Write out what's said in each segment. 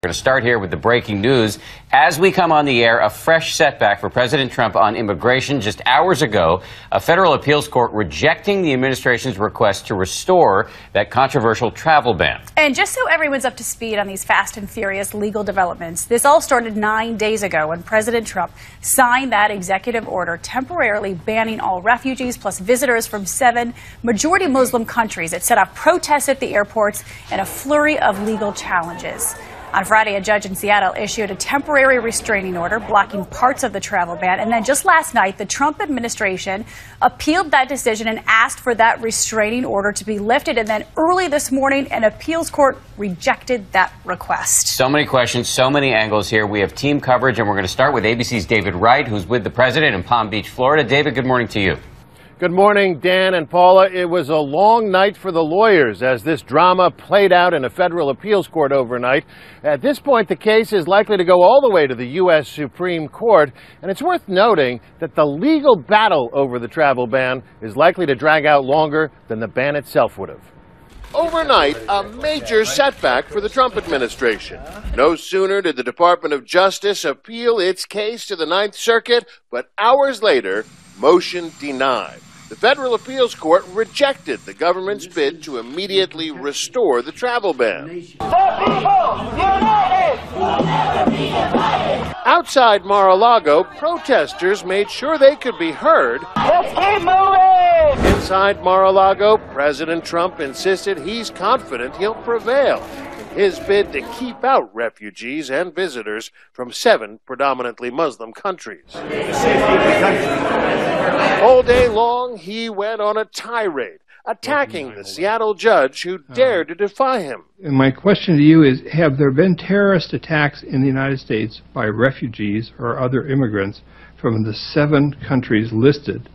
We're going to start here with the breaking news. As we come on the air, a fresh setback for President Trump on immigration. Just hours ago, a federal appeals court rejecting the administration's request to restore that controversial travel ban. And just so everyone's up to speed on these fast and furious legal developments, this all started 9 days ago when President Trump signed that executive order temporarily banning all refugees plus visitors from 7 majority Muslim countries. It set off protests at the airports and a flurry of legal challenges. On Friday, a judge in Seattle issued a temporary restraining order blocking parts of the travel ban. And then just last night, the Trump administration appealed that decision and asked for that restraining order to be lifted. And then early this morning, an appeals court rejected that request. So many questions, so many angles here. We have team coverage, and we're going to start with ABC's David Wright, who's with the president in Palm Beach, Florida. David, good morning to you. Good morning, Dan and Paula. It was a long night for the lawyers as this drama played out in a federal appeals court overnight. At this point, the case is likely to go all the way to the U.S. Supreme Court, and it's worth noting that the legal battle over the travel ban is likely to drag out longer than the ban itself would have. Overnight, a major setback for the Trump administration. No sooner did the Department of Justice appeal its case to the Ninth Circuit, but hours later, motion denied. The federal appeals court rejected the government's bid to immediately restore the travel ban. Outside Mar-a-Lago, protesters made sure they could be heard. Let's keep moving! Inside Mar-a-Lago, President Trump insisted he's confident he'll prevail in his bid to keep out refugees and visitors from 7 predominantly Muslim countries. All day long, he went on a tirade, attacking the Seattle judge who dared to defy him. And my question to you is, have there been terrorist attacks in the United States by refugees or other immigrants from the 7 countries listed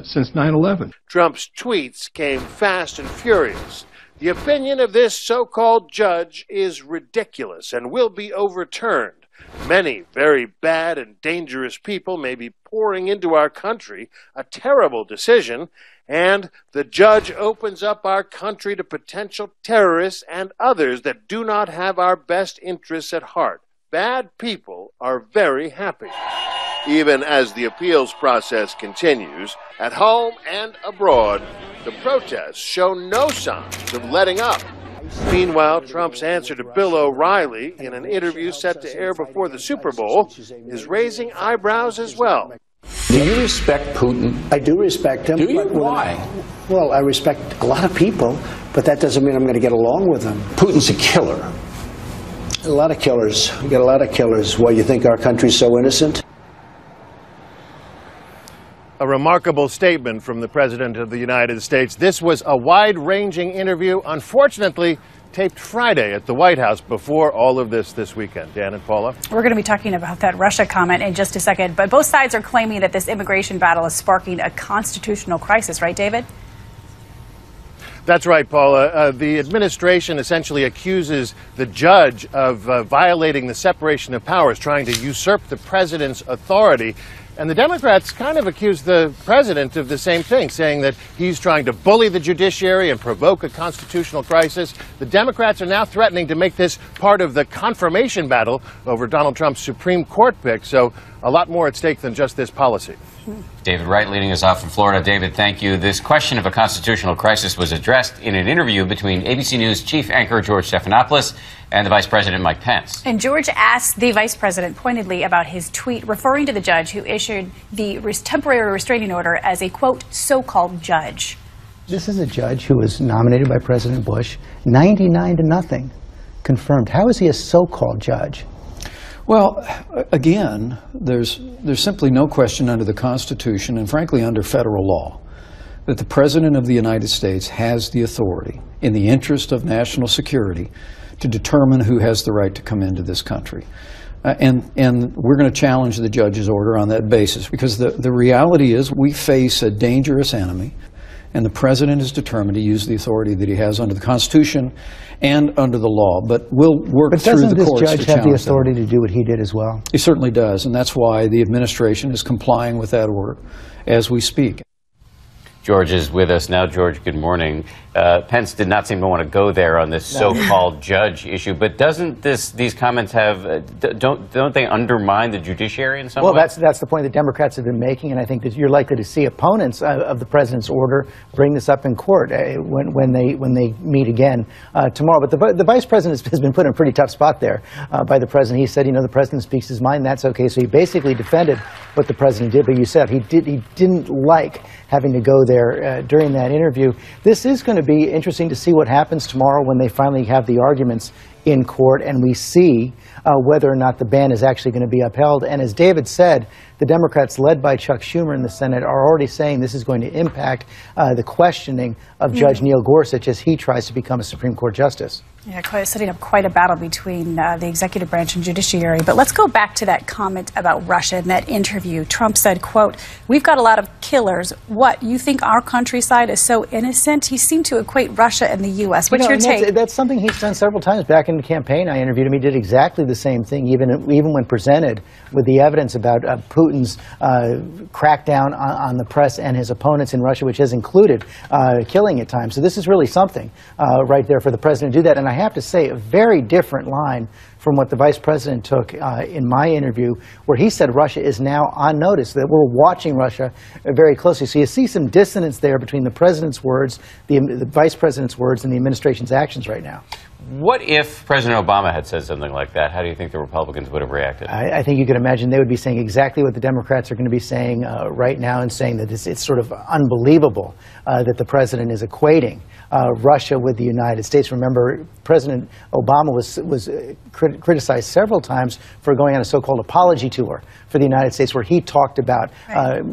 since 9/11? Trump's tweets came fast and furious. The opinion of this so-called judge is ridiculous and will be overturned. Many very bad and dangerous people may be pouring into our country, a terrible decision, and the judge opens up our country to potential terrorists and others that do not have our best interests at heart. Bad people are very happy. Even as the appeals process continues, at home and abroad, the protests show no signs of letting up. Meanwhile, Trump's answer to Bill O'Reilly in an interview set to air before the Super Bowl is raising eyebrows as well. Do you respect Putin? I do respect him. Do you? Why? Well, I respect a lot of people, but that doesn't mean I'm going to get along with them. Putin's a killer. A lot of killers. We got a lot of killers. Why, you think our country's so innocent? A remarkable statement from the President of the United States. This was a wide-ranging interview, unfortunately taped Friday at the White House before all of this weekend. Dan and Paula? We're going to be talking about that Russia comment in just a second, but both sides are claiming that this immigration battle is sparking a constitutional crisis, right, David? That's right, Paula. The administration essentially accuses the judge of violating the separation of powers, trying to usurp the president's authority. And the Democrats kind of accuse the president of the same thing, saying that he's trying to bully the judiciary and provoke a constitutional crisis. The Democrats are now threatening to make this part of the confirmation battle over Donald Trump's Supreme Court pick. So a lot more at stake than just this policy. David Wright leading us off from Florida. David, thank you. This question of a constitutional crisis was addressed in an interview between ABC News chief anchor George Stephanopoulos and the Vice President Mike Pence. And George asked the Vice President pointedly about his tweet referring to the judge who issued the temporary restraining order as a, quote, so-called judge. This is a judge who was nominated by President Bush, 99-0, confirmed. How is he a so-called judge? Well, again, there's simply no question under the Constitution and frankly under federal law that the President of the United States has the authority in the interest of national security to determine who has the right to come into this country. And we're going to challenge the judge's order on that basis because the reality is we face a dangerous enemy. And the President is determined to use the authority that he has under the Constitution and under the law. But we'll work through the courts to challenge them. But doesn't this judge have the authority to do what he did as well? He certainly does, and that's why the administration is complying with that order as we speak. George is with us now. George, good morning. Pence did not seem to want to go there on this so-called judge issue, but doesn't these comments have don't they undermine the judiciary in some way? Well, that's the point the Democrats have been making, and I think that you're likely to see opponents of the president's order bring this up in court when they meet again tomorrow. But the vice president has been put in a pretty tough spot there by the president. He said, the president speaks his mind. That's okay. So he basically defended what the president did. But you said he didn't like having to go there during that interview. This is going to be interesting to see what happens tomorrow when they finally have the arguments in court and we see whether or not the ban is actually going to be upheld. And as David said, the Democrats led by Chuck Schumer in the Senate are already saying this is going to impact the questioning of Judge Neil Gorsuch as he tries to become a Supreme Court justice. Yeah, setting up quite a battle between the executive branch and judiciary. But let's go back to that comment about Russia in that interview. Trump said, quote, "We've got a lot of killers. What, you think our countryside is so innocent?" He seemed to equate Russia and the U.S. What's your take? That's something he's done several times. Back in the campaign, I interviewed him. He did exactly the same thing, even when presented with the evidence about Putin's crackdown on the press and his opponents in Russia, which has included killing at times. So this is really something right there for the president to do that. And I have to say, a very different line from what the vice president took in my interview, where he said Russia is now on notice, that we're watching Russia very closely. So you see some dissonance there between the president's words, the vice president's words, and the administration's actions right now. What if President Obama had said something like that? How do you think the Republicans would have reacted? I think you could imagine they would be saying exactly what the Democrats are going to be saying right now, and saying that it's sort of unbelievable that the president is equating Russia with the United States. Remember, President Obama was criticized several times for going on a so-called apology tour for the United States, where he talked about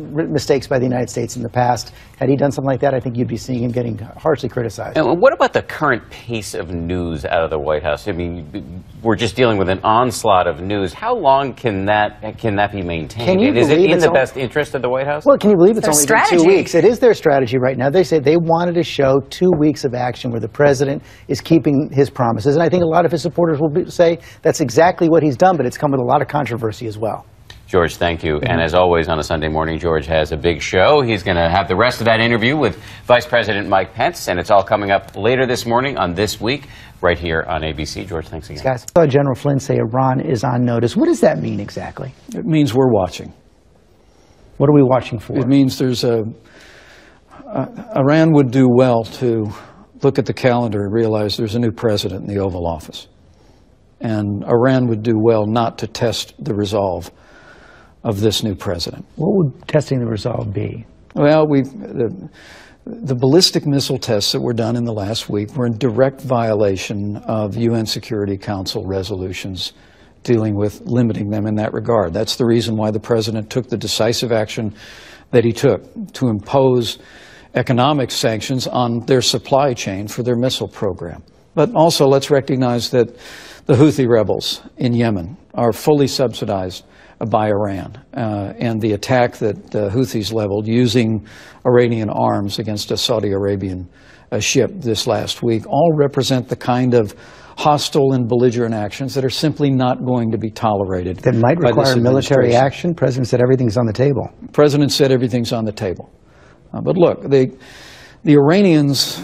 mistakes by the United States in the past. Had he done something like that, I think you'd be seeing him getting harshly criticized. And what about the current pace of news out of the White House? I mean, we're just dealing with an onslaught of news. How long can that be maintained? Is it in the best interest of the White House? Well, can you believe it's only been 2 weeks? It is their strategy right now. They say they wanted to show 2 weeks of action where the president is keeping his promises. And I think a lot of his supporters will say that's exactly what he's done, but it's come with a lot of controversy as well. George, thank you. And as always on a Sunday morning, George has a big show. He's going to have the rest of that interview with Vice President Mike Pence, and it's all coming up later this morning on This Week, right here on ABC. George, thanks again. Guys, I saw General Flynn say Iran is on notice. What does that mean exactly? It means we're watching. What are we watching for? It means there's Iran would do well to look at the calendar and realize there's a new president in the Oval Office. And Iran would do well not to test the resolve of this new president. What would testing the resolve be? Well, the ballistic missile tests that were done in the last week were in direct violation of UN Security Council resolutions dealing with limiting them in that regard. That's the reason why the president took the decisive action that he took to impose economic sanctions on their supply chain for their missile program. But also, let's recognize that the Houthi rebels in Yemen are fully subsidized by Iran, and the attack that the Houthis leveled using Iranian arms against a Saudi Arabian ship this last week all represent the kind of hostile and belligerent actions that are simply not going to be tolerated. That might require military action. The president said everything's on the table. The president said everything's on the table. But look, the Iranians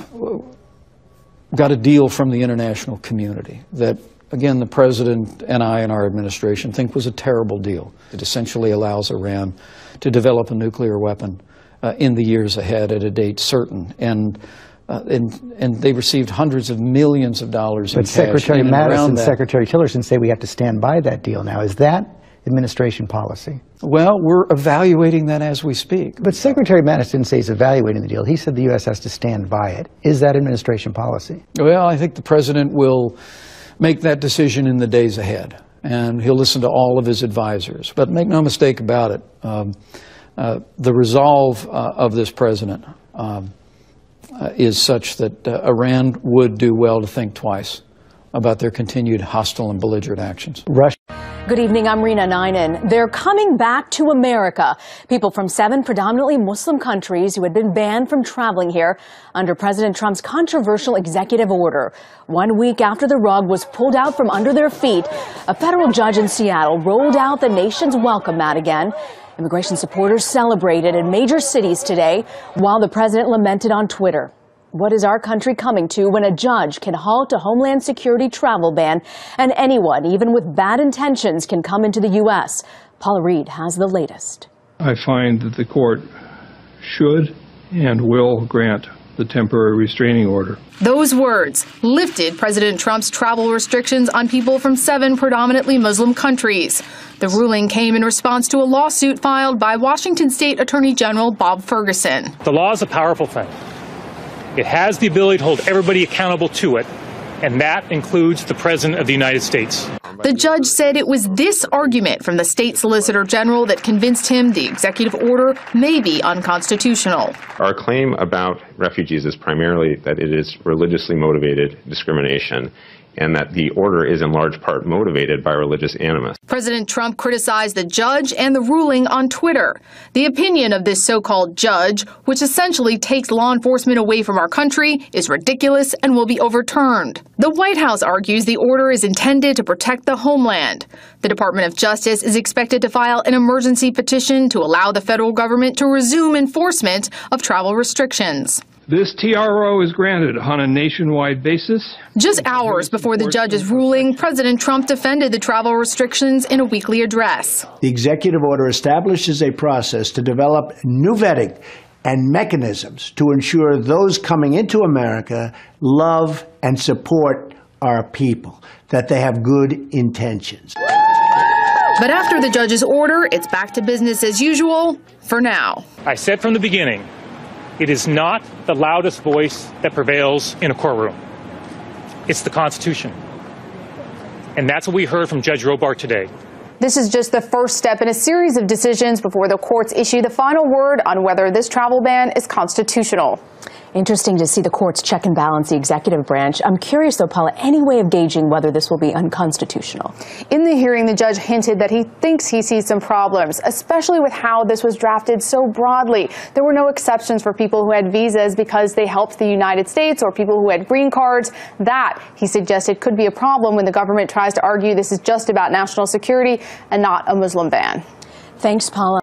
got a deal from the international community that, again, the president and I and our administration think was a terrible deal. It essentially allows Iran to develop a nuclear weapon in the years ahead at a date certain. And they received hundreds of millions of dollars in cash. But Secretary Mattis and Secretary Tillerson say we have to stand by that deal now. Is that administration policy? Well, we're evaluating that as we speak. But Secretary Mattis didn't say he's evaluating the deal. He said the U.S. has to stand by it. Is that administration policy? Well, I think the president will make that decision in the days ahead, and he'll listen to all of his advisors. But make no mistake about it, the resolve of this president is such that Iran would do well to think twice about their continued hostile and belligerent actions. Good evening, I'm Rena Ninen. They're coming back to America. People from 7 predominantly Muslim countries who had been banned from traveling here under President Trump's controversial executive order. 1 week after the rug was pulled out from under their feet, a federal judge in Seattle rolled out the nation's welcome mat again. Immigration supporters celebrated in major cities today, while the president lamented on Twitter. What is our country coming to when a judge can halt a Homeland Security travel ban and anyone, even with bad intentions, can come into the U.S.? Paula Reed has the latest. I find that the court should and will grant the temporary restraining order. Those words lifted President Trump's travel restrictions on people from 7 predominantly Muslim countries. The ruling came in response to a lawsuit filed by Washington State Attorney General Bob Ferguson. The law is a powerful thing. It has the ability to hold everybody accountable to it, and that includes the President of the United States. The judge said it was this argument from the state solicitor general that convinced him the executive order may be unconstitutional. Our claim about refugees is primarily that it is religiously motivated discrimination, and that the order is in large part motivated by religious animus. President Trump criticized the judge and the ruling on Twitter. The opinion of this so-called judge, which essentially takes law enforcement away from our country, is ridiculous and will be overturned. The White House argues the order is intended to protect the homeland. The Department of Justice is expected to file an emergency petition to allow the federal government to resume enforcement of travel restrictions. This TRO is granted on a nationwide basis. Just hours before the judge's ruling, President Trump defended the travel restrictions in a weekly address. The executive order establishes a process to develop new vetting and mechanisms to ensure those coming into America love and support our people, that they have good intentions. But after the judge's order, it's back to business as usual for now. I said from the beginning, it is not the loudest voice that prevails in a courtroom. It's the Constitution. And that's what we heard from Judge Robart today. This is just the first step in a series of decisions before the courts issue the final word on whether this travel ban is constitutional. Interesting to see the courts check and balance the executive branch. I'm curious, though, Paula, any way of gauging whether this will be unconstitutional? In the hearing, the judge hinted that he thinks he sees some problems, especially with how this was drafted so broadly. There were no exceptions for people who had visas because they helped the United States or people who had green cards. That, he suggested, could be a problem when the government tries to argue this is just about national security and not a Muslim ban. Thanks, Paula.